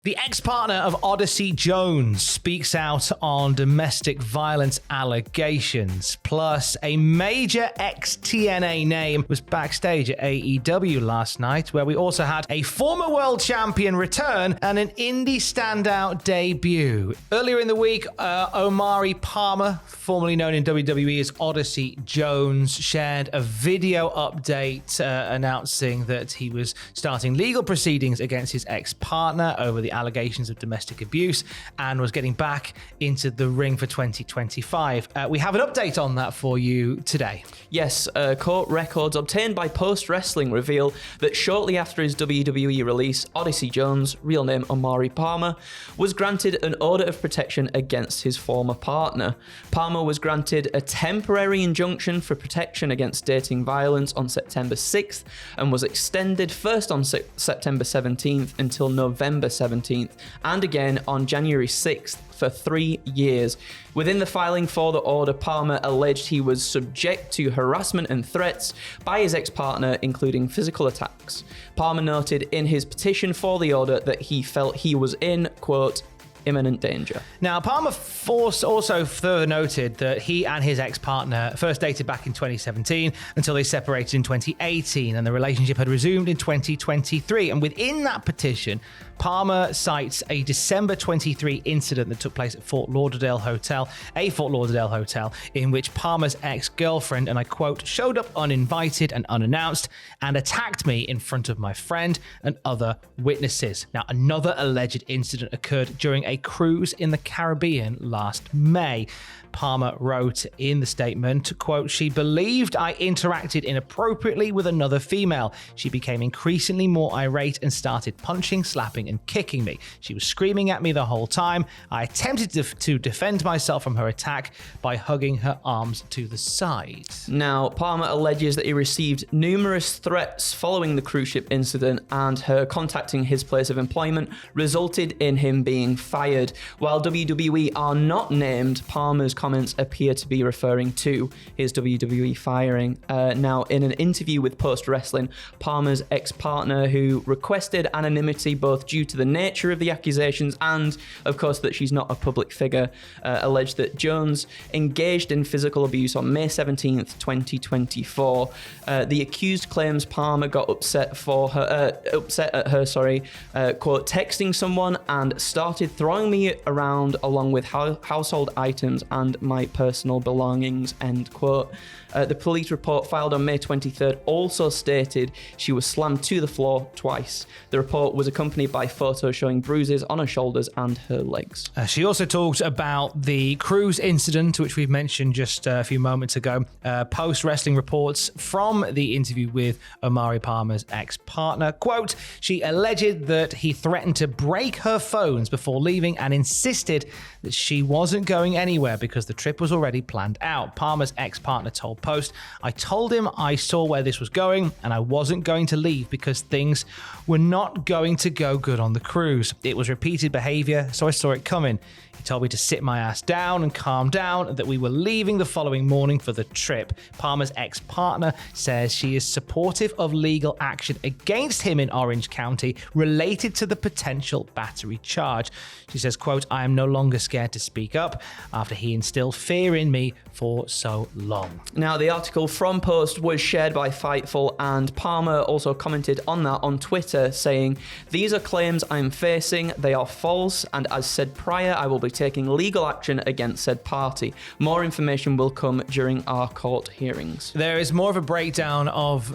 The ex-partner of Odyssey Jones speaks out on domestic violence allegations. Plus, a major ex-TNA name was backstage at AEW last night, where we also had a former world champion return and an indie standout debut. Earlier in the week, Omari Palmer, formerly known in WWE as Odyssey Jones, shared a video update announcing that he was starting legal proceedings against his ex-partner over the allegations of domestic abuse and was getting back into the ring for 2025. We have an update on that for you today. Yes, court records obtained by Post Wrestling reveal that shortly after his WWE release, Odyssey Jones, real name Omari Palmer, was granted an order of protection against his former partner. Palmer was granted a temporary injunction for protection against dating violence on September 6th and was extended first on September 17th until November 17th and again on January 6th for 3 years. Within the filing for the order, Palmer alleged he was subject to harassment and threats by his ex-partner, including physical attacks. Palmer noted in his petition for the order that he felt he was in, quote, imminent danger. Now, Palmer also further noted that he and his ex-partner first dated back in 2017 until they separated in 2018, and the relationship had resumed in 2023. And within that petition, Palmer cites a December 23 incident that took place at a Fort Lauderdale hotel, in which Palmer's ex-girlfriend, and I quote, showed up uninvited and unannounced and attacked me in front of my friend and other witnesses. Now, another alleged incident occurred during a cruise in the Caribbean last May. Palmer wrote in the statement, quote, she believed I interacted inappropriately with another female. She became increasingly more irate and started punching, slapping, and kicking me. She was screaming at me the whole time. I attempted to defend myself from her attack by hugging her arms to the side. Now, Palmer alleges that he received numerous threats following the cruise ship incident, and her contacting his place of employment resulted in him being fired. While WWE are not named, Palmer's comments appear to be referring to his WWE firing. Now, in an interview with Post Wrestling, Palmer's ex-partner, who requested anonymity both due to the nature of the accusations and, of course, that she's not a public figure, alleged that Jones engaged in physical abuse on May 17th, 2024. The accused claims Palmer got upset at her, quote, texting someone and started throwing me around along with household items and my personal belongings, end quote. The police report filed on May 23rd also stated she was slammed to the floor twice. The report was accompanied by photos showing bruises on her shoulders and her legs. She also talked about the cruise incident, which we've mentioned just a few moments ago. Post Wrestling reports from the interview with Omari Palmer's ex-partner, quote, she alleged that he threatened to break her phones before leaving and insisted that she wasn't going anywhere because the trip was already planned out. Palmer's ex-partner told Post, I told him I saw where this was going and I wasn't going to leave because things were not going to go good on the cruise. It was repeated behavior, so I saw it coming. He told me to sit my ass down and calm down, and that we were leaving the following morning for the trip. Palmer's ex-partner says she is supportive of legal action against him in Orange County related to the potential battery charge. She says, quote, I am no longer scared to speak up after he instilled fear in me for so long. Now, the article from Post was shared by Fightful, and Palmer also commented on that on Twitter, saying, these are claims I'm facing. They are false, and as said prior, I will be taking legal action against said party. More information will come during our court hearings. There is more of a breakdown of,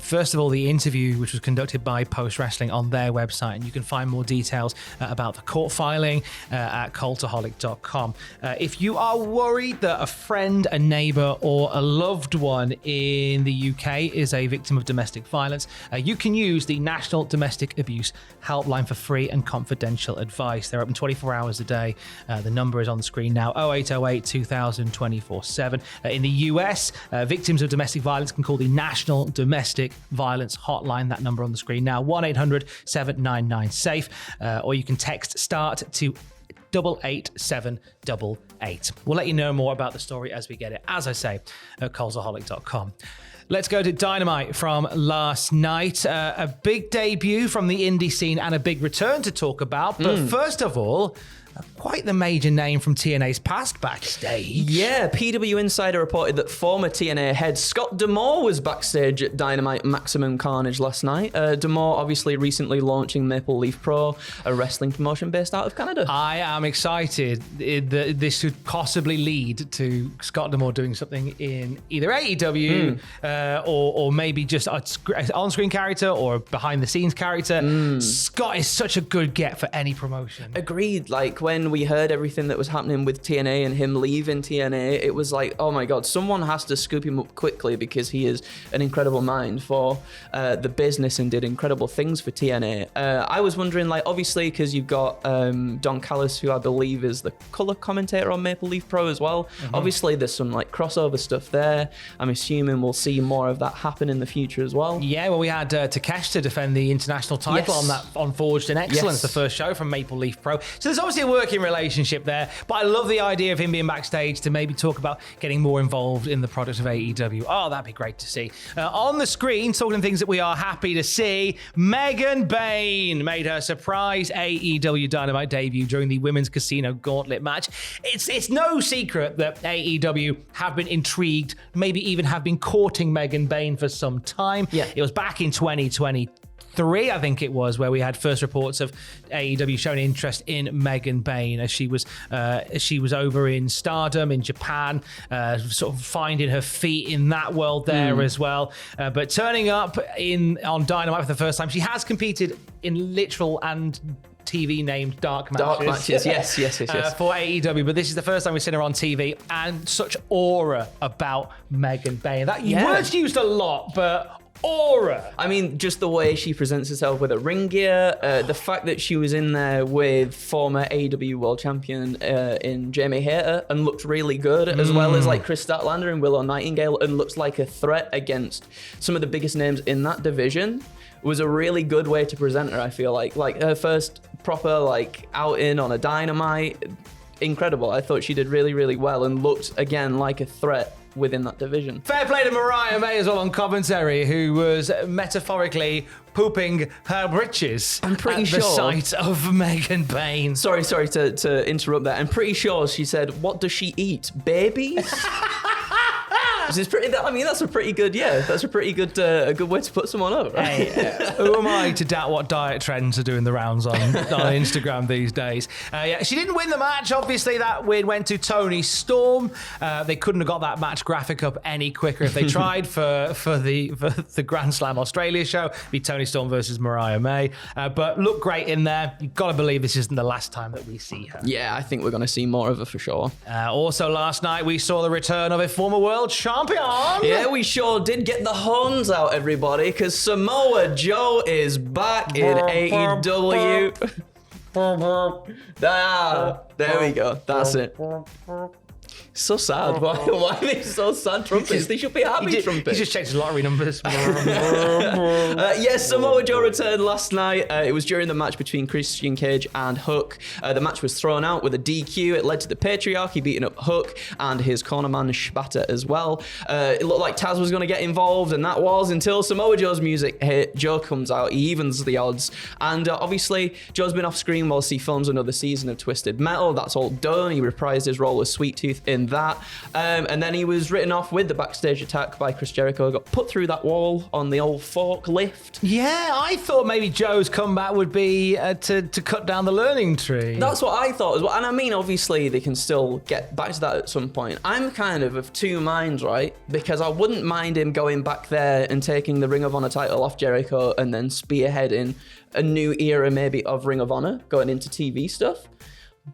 first of all, the interview, which was conducted by Post Wrestling on their website, and you can find more details about the court filing at cultaholic.com. If you are worried that a friend, a neighbor, or a loved one in the UK is a victim of domestic violence, you can use the National Domestic Abuse Helpline for free and confidential advice. They're open 24 hours a day. The number is on the screen now, 0808 2000 24/7. In the US, victims of domestic violence can call the National Domestic Violence Hotline. That number on the screen now, 1-800-799-SAFE, or you can text START to 88788. We'll let you know more about the story as we get it, as I say, at cultaholic.com. Let's go to Dynamite from last night. A big debut from the indie scene and a big return to talk about. But first of all, quite the major name from TNA's past backstage. Yeah, PW Insider reported that former TNA head Scott D'Amore was backstage at Dynamite Maximum Carnage last night. D'Amore obviously recently launching Maple Leaf Pro, a wrestling promotion based out of Canada. I am excited that this could possibly lead to Scott D'Amore doing something in either AEW or maybe just an on-screen character or behind-the-scenes character. Scott is such a good get for any promotion. Agreed. Like, when we heard everything that was happening with TNA and him leaving TNA, it was like, oh my God, someone has to scoop him up quickly because he is an incredible mind for the business and did incredible things for TNA. I was wondering, like, obviously, because you've got Don Callis, who I believe is the color commentator on Maple Leaf Pro as well. Obviously, there's some like crossover stuff there. I'm assuming we'll see more of that happen in the future as well. Yeah, well, we had Takeshita defend the international title on Forged in Excellence, the first show from Maple Leaf Pro. So there's obviously a working relationship there, but I love the idea of him being backstage to maybe talk about getting more involved in the product of AEW. Oh, that'd be great to see. On the screen, talking things that we are happy to see, Megan Bane made her surprise AEW Dynamite debut during the Women's Casino Gauntlet match. It's no secret that AEW have been intrigued, maybe even have been courting Megan Bane for some time. Yeah. It was back in 2023, I think it was, where we had first reports of AEW showing interest in Megan Bane as she was over in Stardom in Japan, sort of finding her feet in that world there as well. But turning up on Dynamite for the first time, she has competed in literal and TV named dark matches. Yes. For AEW, but this is the first time we've seen her on TV, and such aura about Megan Bane. That word's used a lot, but aura. I mean, just the way she presents herself with her ring gear, the fact that she was in there with former AEW World Champion in Jamie Hayter and looked really good, as well as like Chris Statlander and Willow Nightingale, and looks like a threat against some of the biggest names in that division. Was a really good way to present her, I feel like. Like, her first proper like outing on a Dynamite, incredible. I thought she did really, really well and looked, again, like a threat within that division. Fair play to Mariah May as well on commentary, who was metaphorically pooping her britches I'm pretty at sure the sight of Megan Bane. Sorry to interrupt there. I'm pretty sure she said, "What does she eat? Babies?" That's a pretty good, that's a pretty good, a good way to put someone up, right? Hey, who am I to doubt what diet trends are doing the rounds on Instagram these days? She didn't win the match. Obviously, that win went to Toni Storm. They couldn't have got that match graphic up any quicker if they tried for the Grand Slam Australia show. It'd be Toni Storm versus Mariah May. But look great in there. You've got to believe this isn't the last time that we see her. Yeah, I think we're going to see more of her for sure. Also, last night, we saw the return of a former world champion. Yeah, we sure did get the horns out, everybody, because Samoa Joe is back in AEW. There we go. That's it. So sad. Why are they so sad, trumpets? They should be happy, trumpets. He just checked his lottery numbers. Yes, Samoa Joe returned last night. It was during the match between Christian Cage and Hook. The match was thrown out with a DQ. It led to the Patriarchy beating up Hook and his cornerman Shibata as well. It looked like Taz was going to get involved, and that was until Samoa Joe's music hit. Joe comes out, he evens the odds, and obviously Joe's been off screen whilst he films another season of Twisted Metal. That's all done. He reprised his role as Sweet Tooth in that, and then he was written off with the backstage attack by Chris Jericho. Got put through that wall on the old forklift. Yeah, I thought maybe Joe's comeback would be to cut down the learning tree. That's what I thought as well. And I mean, obviously they can still get back to that at some point. I'm kind of two minds, right? Because I wouldn't mind him going back there and taking the Ring of Honor title off Jericho and then spearheading a new era maybe of Ring of Honor going into TV stuff.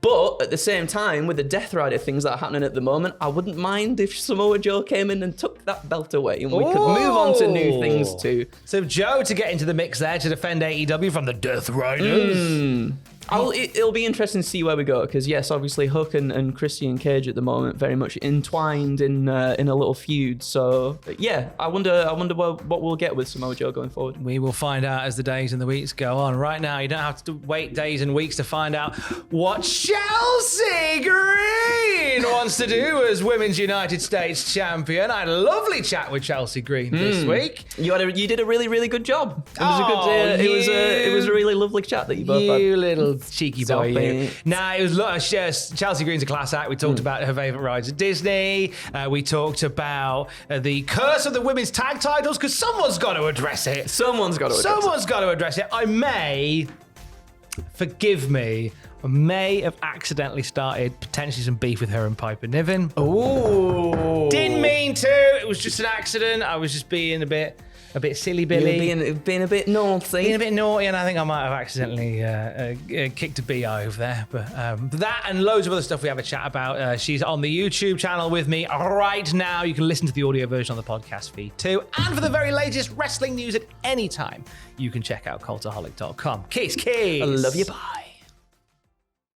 But at the same time, with the Death Rider things that are happening at the moment, I wouldn't mind if Samoa Joe came in and took that belt away and we could move on to new things too. So Joe to get into the mix there to defend AEW from the Death Riders. It'll be interesting to see where we go, because yes, obviously Hook and Christian Cage at the moment very much entwined in a little feud. So yeah, I wonder what we'll get with Samoa Joe going forward. We will find out as the days and the weeks go on. Right now, you don't have to wait days and weeks to find out what Chelsea Green wants to do as Women's United States Champion. I had a lovely chat with Chelsea Green this week. You did a really, really good job. It was it was a really lovely chat that you both had. You little cheeky boy. You. Nah, it was Chelsea Green's a class act. We talked about her favourite rides at Disney. We talked about the curse of the women's tag titles, because someone's got to address it. Someone's got to address it. Forgive me, I may have accidentally started potentially some beef with her and Piper Niven. Oh. Didn't mean to. It was just an accident. I was just being a bit silly Billy. Being a bit naughty. Being a bit naughty, and I think I might have accidentally kicked a BI over there. But that and loads of other stuff we have a chat about. She's on the YouTube channel with me right now. You can listen to the audio version on the podcast feed too. And for the very latest wrestling news at any time, you can check out cultaholic.com. Kiss. I love you, bye.